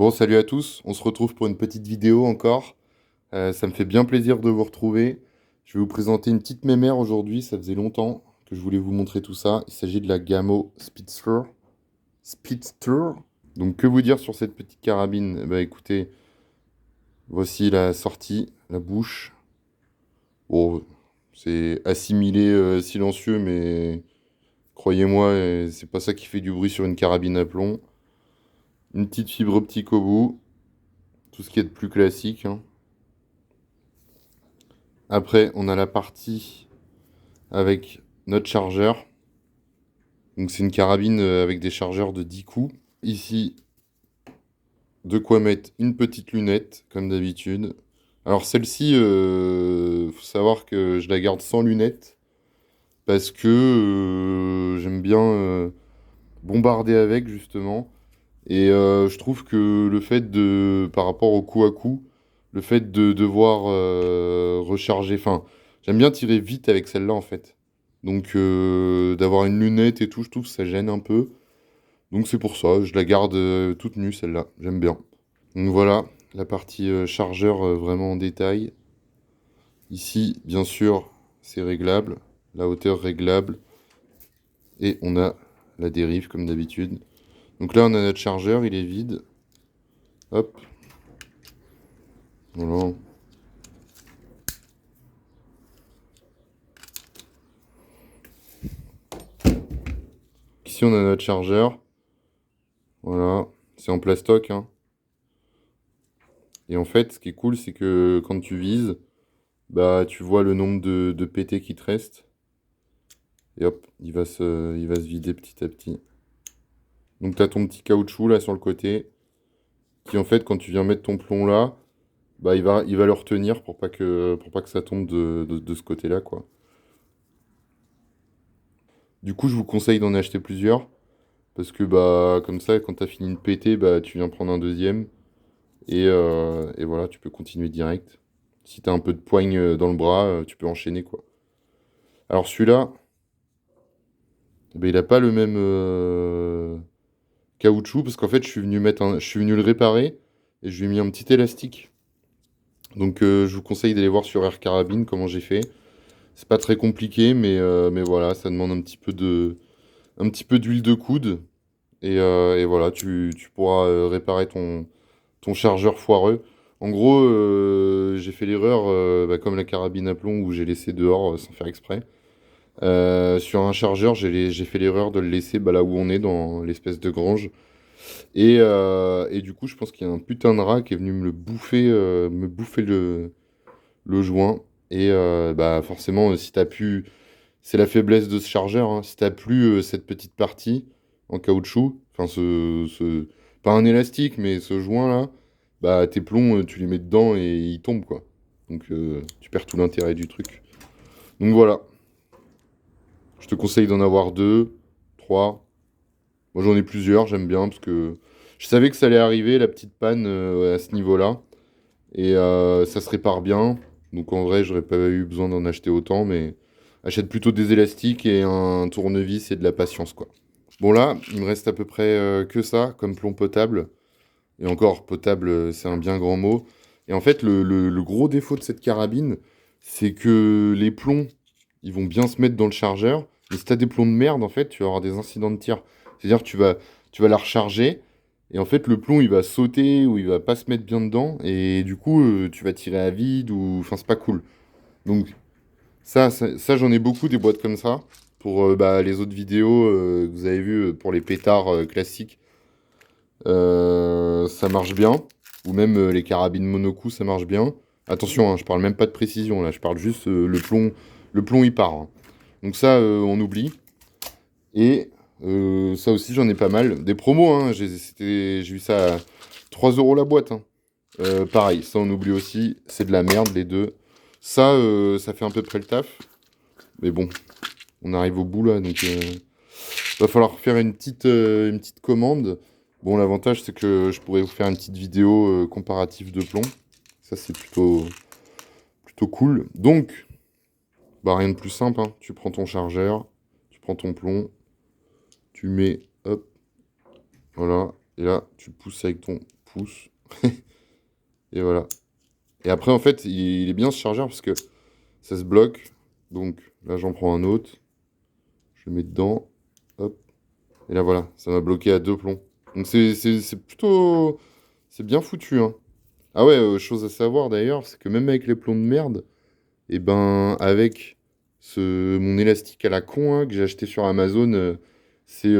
Bon, salut à tous, on se retrouve pour une petite vidéo encore. Ça me fait bien plaisir de vous retrouver. Je vais vous présenter une petite mémère aujourd'hui, ça faisait longtemps que je voulais vous montrer tout ça. Il s'agit de la Gamo Speedster. Speedster. Donc que vous dire sur cette petite carabine? Bah écoutez, voici la sortie, la bouche. Bon, c'est assimilé silencieux, mais croyez-moi, c'est pas ça qui fait du bruit sur une carabine à plomb. Une petite fibre optique au bout, tout ce qui est de plus classique, hein. Après, on a la partie avec notre chargeur. Donc c'est une carabine avec des chargeurs de 10 coups. Ici, de quoi mettre une petite lunette, comme d'habitude. Alors celle-ci, faut savoir que je la garde sans lunettes, parce que j'aime bien bombarder avec, justement. Et je trouve que le fait de, par rapport au coup à coup, le fait de devoir recharger, enfin, j'aime bien tirer vite avec celle-là en fait. Donc d'avoir une lunette et tout, je trouve que ça gêne un peu. Donc c'est pour ça, je la garde toute nue celle-là, j'aime bien. Donc voilà, la partie chargeur vraiment en détail. Ici, bien sûr, c'est réglable, la hauteur réglable. Et on a la dérive comme d'habitude. Donc là, on a notre chargeur, il est vide. Hop, voilà. Ici, on a notre chargeur. Voilà. C'est en plastoc, hein. Et en fait, ce qui est cool, c'est que quand tu vises, bah, tu vois le nombre de PT qui te reste. Et hop, il va se vider petit à petit. Donc, tu as ton petit caoutchouc là sur le côté, qui en fait, quand tu viens mettre ton plomb là, bah, il va le retenir pour pas que ça tombe de ce côté-là, quoi. Du coup, je vous conseille d'en acheter plusieurs. Parce que bah comme ça, quand t'as fini de péter, bah tu viens prendre un deuxième. Et voilà, tu peux continuer direct. Si t'as un peu de poigne dans le bras, tu peux enchaîner quoi. Alors celui-là, bah, il a pas le même caoutchouc parce qu'en fait je suis venu le réparer et je lui ai mis un petit élastique. Donc je vous conseille d'aller voir sur Air Carabine comment j'ai fait. C'est pas très compliqué, mais voilà, ça demande un petit peu d'huile de coude. Et voilà, tu pourras réparer ton chargeur foireux. En gros, j'ai fait l'erreur, bah, comme la carabine à plomb où j'ai laissé dehors sans faire exprès. Sur un chargeur, j'ai fait l'erreur de le laisser bah, là où on est, dans l'espèce de grange. Et du coup, je pense qu'il y a un putain de rat qui est venu me bouffer le joint. Et bah, forcément, si t'as pu. C'est la faiblesse de ce chargeur, hein. Si t'as plus cette petite partie en caoutchouc, enfin pas un élastique, mais ce joint-là, bah tes plombs, tu les mets dedans et ils tombent, quoi. Donc tu perds tout l'intérêt du truc. Donc voilà, je te conseille d'en avoir deux, trois. Moi j'en ai plusieurs, j'aime bien parce que je savais que ça allait arriver, la petite panne à ce niveau-là. Et ça se répare bien. Donc en vrai, j'aurais pas eu besoin d'en acheter autant, mais achète plutôt des élastiques et un tournevis et de la patience, quoi. Bon là, il me reste à peu près que ça comme plomb potable. Et encore, potable, c'est un bien grand mot. Et en fait, le gros défaut de cette carabine, c'est que les plombs, ils vont bien se mettre dans le chargeur. Mais si tu as des plombs de merde, en fait, tu vas avoir des incidents de tir. C'est-à-dire que tu vas la recharger. Et en fait, le plomb, il va sauter ou il va pas se mettre bien dedans. Et du coup, tu vas tirer à vide ou... Enfin, c'est pas cool. Donc, ça, j'en ai beaucoup des boîtes comme ça. Pour bah, les autres vidéos que vous avez vues pour les pétards classiques, ça marche bien. Ou même les carabines monocoup, ça marche bien. Attention, hein, je parle même pas de précision là, je parle juste le plomb il part, hein. Donc ça, on oublie. Et ça aussi, j'en ai pas mal. Des promos, hein, j'ai eu ça à 3 euros la boîte, hein. Pareil, ça on oublie aussi, c'est de la merde les deux. Ça fait à peu près le taf. Mais bon, on arrive au bout là, donc va falloir faire une petite commande. Bon, l'avantage c'est que je pourrais vous faire une petite vidéo comparative de plomb. Ça c'est plutôt cool. Donc, bah rien de plus simple, hein. Tu prends ton chargeur, tu prends ton plomb, tu mets, hop, voilà, et là tu pousses avec ton pouces. Et voilà. Et après, en fait, il est bien ce chargeur parce que ça se bloque. Donc là, j'en prends un autre. Je le mets dedans. Hop. Et là, voilà. Ça m'a bloqué à 2 plombs. Donc c'est plutôt... C'est bien foutu, hein. Ah ouais, chose à savoir d'ailleurs, c'est que même avec les plombs de merde, et ben avec mon élastique à la con hein, que j'ai acheté sur Amazon, c'est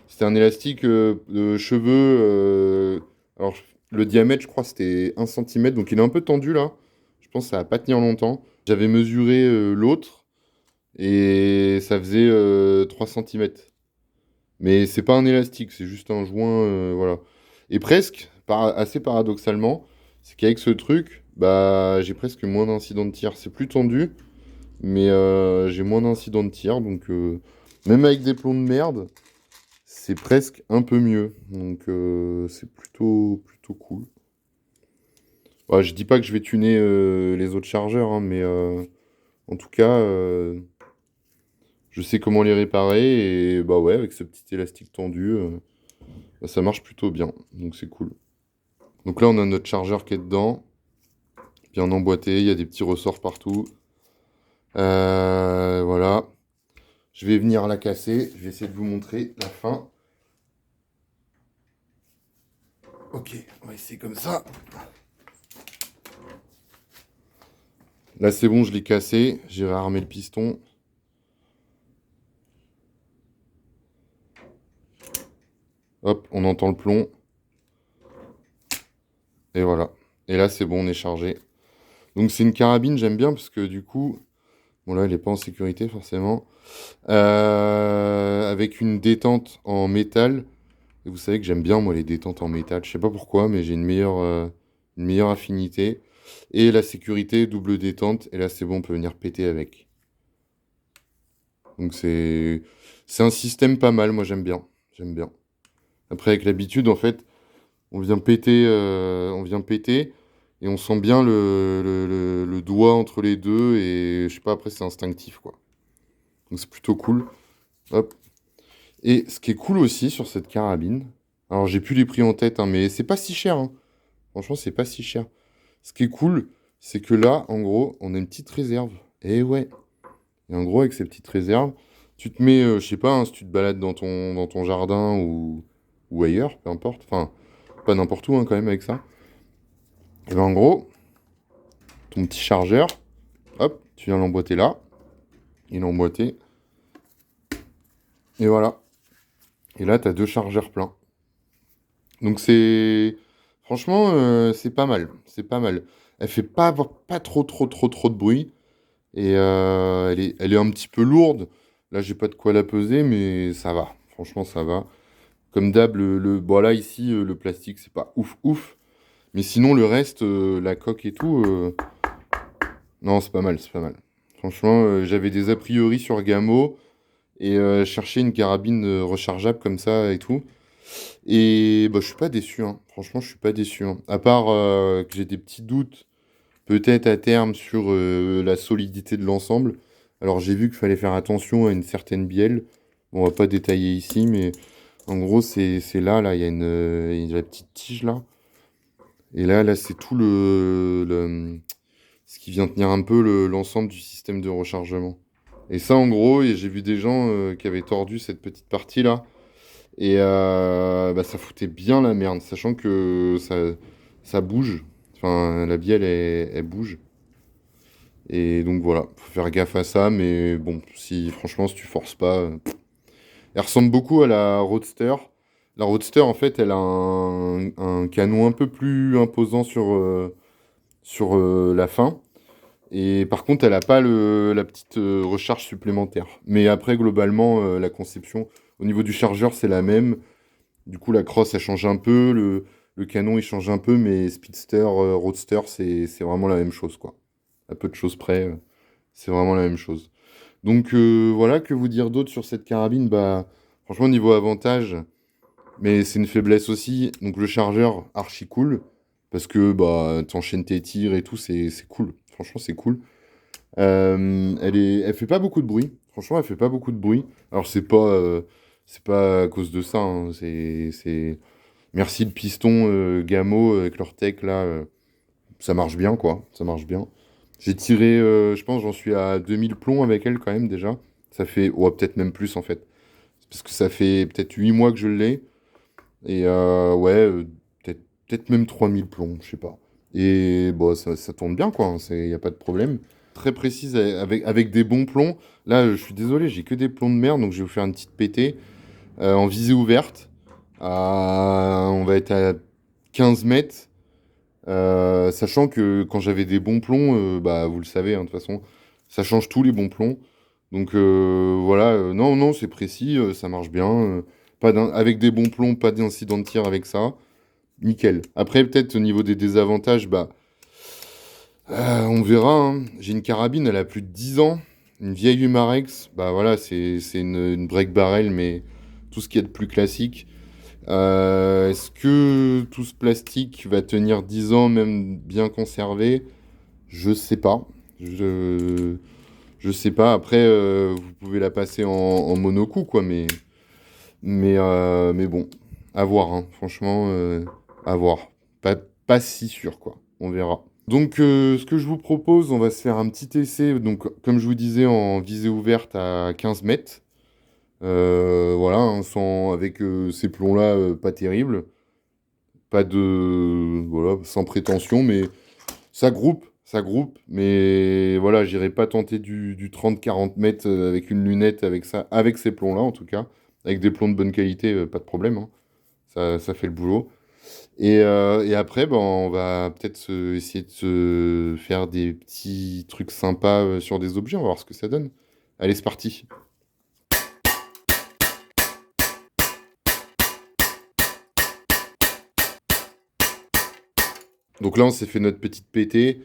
c'était un élastique de cheveux. Alors le diamètre, je crois, c'était 1 cm, donc il est un peu tendu là. Je pense que ça va pas tenir longtemps. J'avais mesuré l'autre et ça faisait 3 cm. Mais c'est pas un élastique, c'est juste un joint, voilà. Et presque, assez paradoxalement, c'est qu'avec ce truc, bah, j'ai presque moins d'incidents de tir. C'est plus tendu, mais j'ai moins d'incidents de tir. Donc, même avec des plombs de merde, c'est presque un peu mieux. Donc, c'est plutôt cool. Ouais, je dis pas que je vais tuner les autres chargeurs, hein, mais en tout cas, je sais comment les réparer. Et bah ouais, avec ce petit élastique tendu. Bah, ça marche plutôt bien, donc c'est cool. Donc là, on a notre chargeur qui est dedans, bien emboîté, il y a des petits ressorts partout. Voilà. Je vais venir la casser, je vais essayer de vous montrer la fin. Ok, on va essayer comme ça. Là, c'est bon, je l'ai cassé, j'ai réarmé le piston. Hop, on entend le plomb. Et voilà. Et là, c'est bon, on est chargé. Donc c'est une carabine, j'aime bien, parce que du coup... Bon là, elle n'est pas en sécurité, forcément. Avec une détente en métal. Et vous savez que j'aime bien, moi, les détentes en métal. Je sais pas pourquoi, mais j'ai une meilleure affinité. Et la sécurité, double détente. Et là, c'est bon, on peut venir péter avec. Donc, c'est un système pas mal. Moi, j'aime bien. J'aime bien. Après, avec l'habitude, en fait, on vient péter. Et on sent bien le doigt entre les deux. Et je sais pas, après, c'est instinctif, quoi. Donc, c'est plutôt cool. Hop. Et ce qui est cool aussi sur cette carabine, alors j'ai plus les prix en tête, hein, mais c'est pas si cher, hein. Franchement, c'est pas si cher. Ce qui est cool, c'est que là, en gros, on a une petite réserve. Et ouais. Et en gros, avec ces petites réserves, tu te mets, je sais pas, hein, si tu te balades dans ton jardin ou ailleurs, peu importe. Enfin, pas n'importe où, hein, quand même, avec ça. Et ben en gros, ton petit chargeur, hop, tu viens l'emboîter là. Il est emboîté. Et voilà. Et là, tu as 2 chargeurs pleins. Donc c'est... Franchement, c'est pas mal. C'est pas mal. Elle fait pas trop de bruit. Et elle est un petit peu lourde. Là, j'ai pas de quoi la peser, mais ça va. Franchement, ça va. Comme d'hab, bon, là, ici, le plastique, c'est pas ouf. Mais sinon, le reste, la coque et tout, non, c'est pas mal, c'est pas mal. Franchement, j'avais des a priori sur Gamo et chercher une carabine rechargeable comme ça et tout. Et bah, je suis pas déçu, hein. Franchement, je suis pas déçu, hein. À part que j'ai des petits doutes, peut-être à terme, sur la solidité de l'ensemble. Alors, j'ai vu qu'il fallait faire attention à une certaine bielle. Bon, on va pas détailler ici, mais en gros, c'est là, il y a il y a la petite tige là. Et là, c'est tout ce qui vient tenir un peu l'ensemble du système de rechargement. Et ça, en gros, et j'ai vu des gens qui avaient tordu cette petite partie là. Et bah, ça foutait bien la merde, sachant que ça bouge. Enfin, la bielle, elle bouge. Et donc voilà, faut faire gaffe à ça, mais bon, franchement, si tu forces pas. Elle ressemble beaucoup à la Roadster. La Roadster, en fait, elle a un canon un peu plus imposant sur la fin. Et par contre, elle n'a pas la petite recharge supplémentaire. Mais après, globalement, la conception, au niveau du chargeur, c'est la même. Du coup, la crosse, elle change un peu, le canon, il change un peu, mais Speedster, Roadster, c'est vraiment la même chose, quoi. À peu de choses près, c'est vraiment la même chose. Donc voilà, que vous dire d'autre sur cette carabine? Bah, franchement, niveau avantage, mais c'est une faiblesse aussi. Donc le chargeur, archi cool, parce que bah, t'enchaînes tes tirs et tout, c'est cool. Franchement, c'est cool. Elle fait pas beaucoup de bruit. Franchement, elle fait pas beaucoup de bruit. Alors c'est pas à cause de ça, hein. Merci le piston Gamo avec leur tech là, ça marche bien quoi, ça marche bien. J'ai tiré, je pense, j'en suis à 2000 plombs avec elle quand même déjà. Ça fait, ouais, peut-être même plus en fait. Parce que ça fait peut-être 8 mois que je l'ai. Et ouais, peut-être même 3000 plombs, je sais pas. Et bon, ça tourne bien quoi, il n'y a pas de problème. Très précise avec des bons plombs. Là, je suis désolé, j'ai que des plombs de merde, donc je vais vous faire une petite pétée en visée ouverte. On va être à 15 mètres. Sachant que quand j'avais des bons plombs, bah, vous le savez, hein, de toute façon, ça change tous les bons plombs. Donc voilà, non, non, c'est précis, ça marche bien. Avec des bons plombs, pas d'incident de tir avec ça. Nickel. Après, peut-être au niveau des désavantages, bah, on verra, hein. J'ai une carabine, elle a plus de 10 ans. Une vieille Humarex. Bah voilà, c'est une break barrel, mais tout ce qu'il y a de plus classique. Est-ce que tout ce plastique va tenir 10 ans, même bien conservé? Je sais pas. Je, je sais pas. Après, vous pouvez la passer en monocoup, quoi, mais bon, à voir, hein. Franchement, à voir. Pas si sûr, quoi. On verra. Donc, ce que je vous propose, on va se faire un petit essai, donc, comme je vous disais, en visée ouverte à 15 mètres. Voilà, hein, avec ces plombs-là, pas terribles. Pas de. Voilà, sans prétention, mais ça groupe. Mais voilà, j'irai pas tenter du 30-40 mètres avec une lunette, avec ça, avec ces plombs-là, en tout cas. Avec des plombs de bonne qualité, pas de problème, hein. Ça fait le boulot. Et après, ben, on va peut-être essayer de se faire des petits trucs sympas sur des objets. On va voir ce que ça donne. Allez, c'est parti. Donc là, on s'est fait notre petite pétée.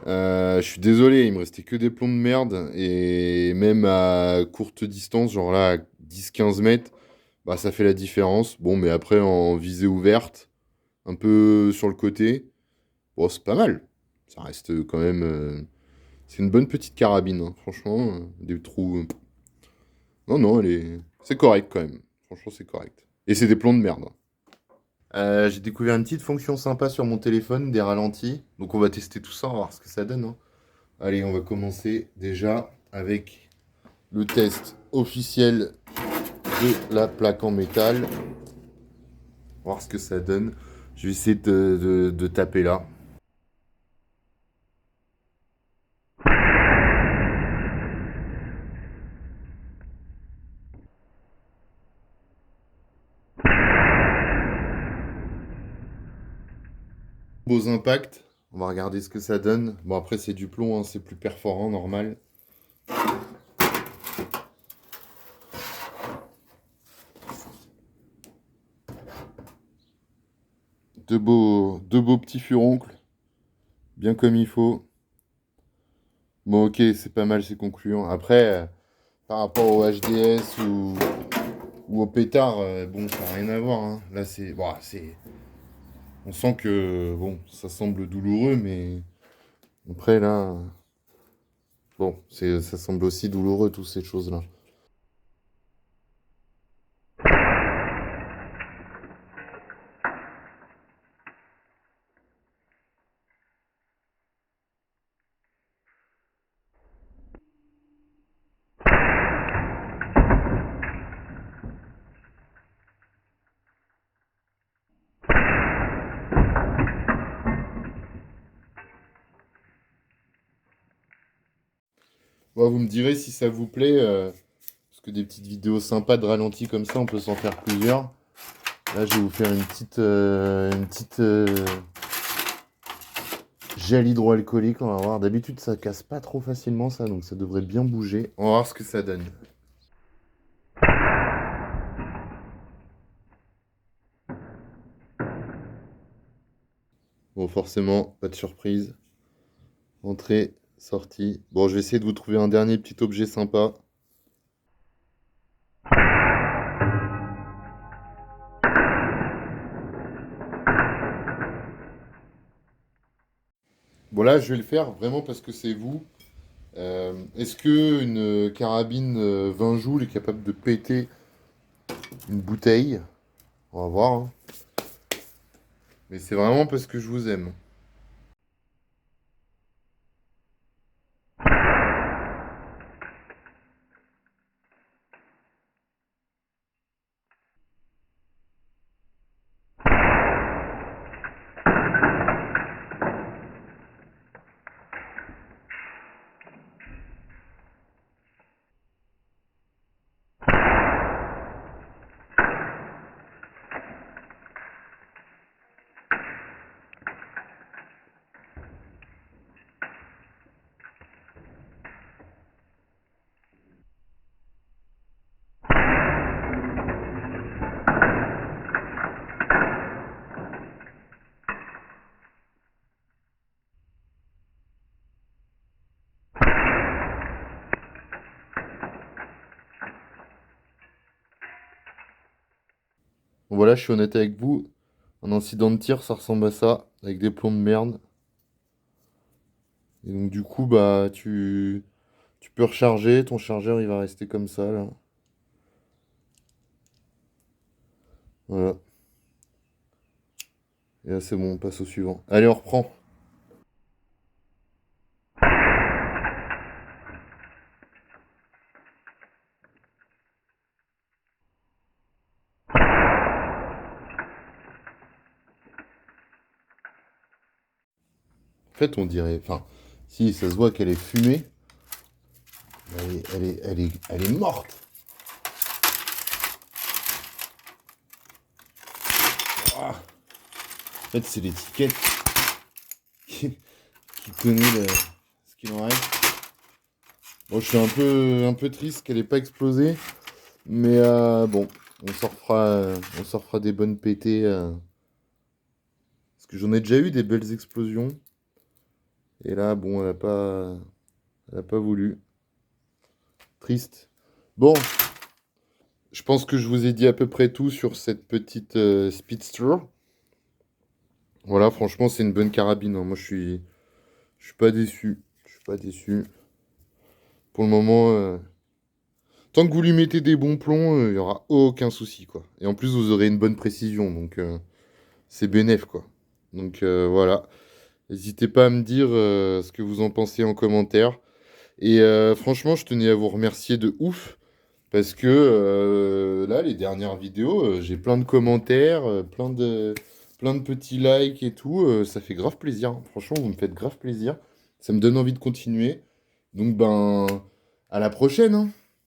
Je suis désolé, il me restait que des plombs de merde. Et même à courte distance, genre là, à 10-15 mètres, bah, ça fait la différence. Bon, mais après, en visée ouverte, un peu sur le côté, bon, c'est pas mal. Ça reste quand même. C'est une bonne petite carabine, hein. Franchement, des trous. Non, non, c'est correct quand même. Franchement, c'est correct. Et c'est des plombs de merde, hein. J'ai découvert une petite fonction sympa sur mon téléphone, des ralentis. Donc on va tester tout ça, on va voir ce que ça donne, hein. Allez, on va commencer déjà avec le test officiel de la plaque en métal. On va voir ce que ça donne. Je vais essayer de taper là. Beaux impacts. On va regarder ce que ça donne. Bon, après, c'est du plomb, hein, c'est plus perforant, normal. Deux beaux petits furoncles, bien comme il faut. Bon, ok, c'est pas mal, c'est concluant. Après, par rapport au HDS ou au pétard, bon, ça n'a rien à voir, hein. Là, on sent que, bon, ça semble douloureux, mais après, là, bon, ça semble aussi douloureux, toutes ces choses-là. Bon, vous me direz si ça vous plaît, parce que des petites vidéos sympas de ralenti comme ça, on peut s'en faire plusieurs. Là, je vais vous faire une petite gel hydroalcoolique, on va voir. D'habitude, ça casse pas trop facilement, ça, donc ça devrait bien bouger. On va voir ce que ça donne. Bon, forcément, pas de surprise. Entrée, sortie. Bon, je vais essayer de vous trouver un dernier petit objet sympa. Bon, là, je vais le faire vraiment parce que c'est vous. Est-ce que une carabine 20 joules est capable de péter une bouteille? On va voir, hein. Mais c'est vraiment parce que je vous aime. Bon, voilà, je suis honnête avec vous. Un incident de tir, ça ressemble à ça, avec des plombs de merde. Et donc du coup, bah tu peux recharger, ton chargeur il va rester comme ça là. Voilà. Et là c'est bon, on passe au suivant. Allez, on reprend. En fait, on dirait. Enfin, si ça se voit qu'elle est fumée, elle est morte. Ah. En fait, c'est l'étiquette qui connaît ce qu'il en reste. Bon, je suis un peu triste qu'elle ait pas explosé. Mais bon, on s'en refera des bonnes pétées. Parce que j'en ai déjà eu des belles explosions. Et là, bon, elle a pas voulu. Triste. Bon, je pense que je vous ai dit à peu près tout sur cette petite Speedster. Voilà, franchement, c'est une bonne carabine, hein. Moi, je suis pas déçu. Je suis pas déçu. Pour le moment, tant que vous lui mettez des bons plombs, il y aura aucun souci, quoi. Et en plus, vous aurez une bonne précision, donc c'est bénef, quoi. Donc voilà. N'hésitez pas à me dire ce que vous en pensez en commentaire. Et franchement, je tenais à vous remercier de ouf. Parce que là, les dernières vidéos, j'ai plein de commentaires, plein de petits likes et tout. Ça fait grave plaisir, hein. Franchement, vous me faites grave plaisir. Ça me donne envie de continuer. Donc, ben, à la prochaine, hein.